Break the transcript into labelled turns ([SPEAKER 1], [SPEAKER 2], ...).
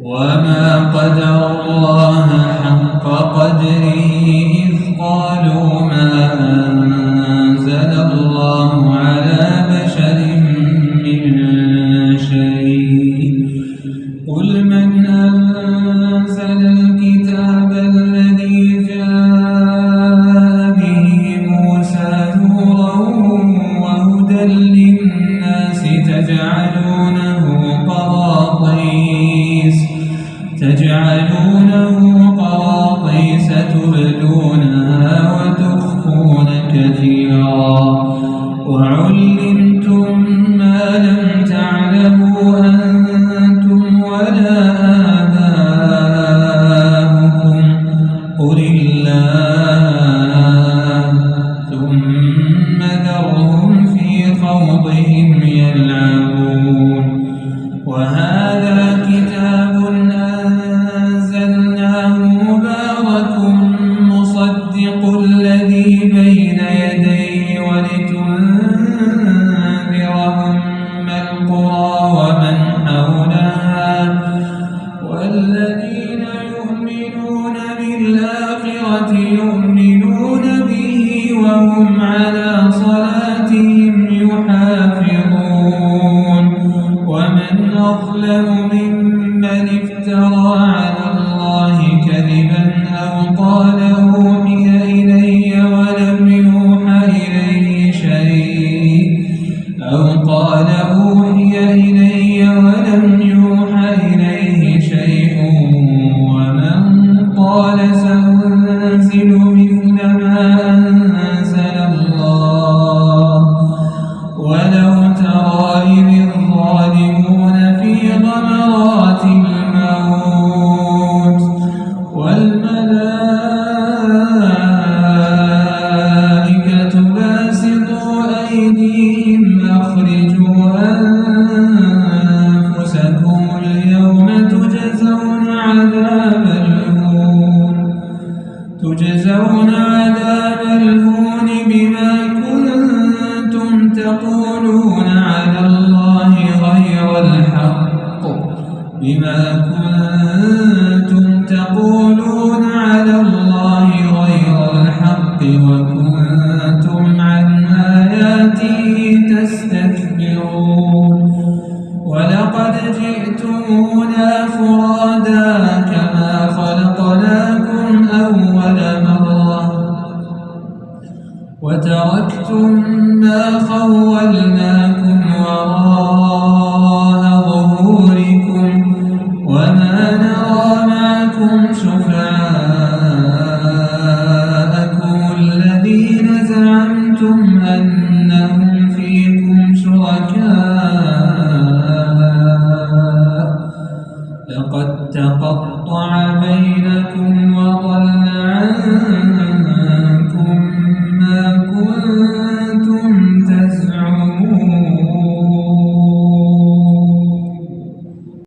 [SPEAKER 1] وما قدر الله حق قدره إذ قالوا ما أنزل الله على بشر من شيء قل من أنزل الكتاب الذي جاء به موسى نورا وهدى للناس تجعلونه قراطيس تبدونها وتخفون كثيرا وعلمتم ما لم تعلموا أنتم ولا آباؤكم قل الله ثم ذرهم في خوضهم يلعبون وهذا كتاب أنزلناه مبارك مصدق الذي بين يديه ولتنذر أم القرى ومن حولها والذين يؤمنون بالآخرة يؤمنون به وهم على صلاتهم يحافظون ومن أظلم ممن افترى على الله كذبا أو قال أوحي إلي ولم يوحى إليه شيء ومن قال سأنزل مثل ما أنزل الله ولو ترى إذ الظالمون في غمرات الموت والملائكة باسطوا أيديهم أخرجوا أنفسكم اليوم تجزون عذاب الهون بما كنتم تقولون على الله غير الحق وكنتم عن آياته تستكبرون ولقد جئتمونا فرادا كما خلقناكم أول مرة وتركتم ما خولناكم وراء ظهوركم وما نرى معكم شفعاءكم الذين زعمتم أنهم فيكم شركاء لقد تقطع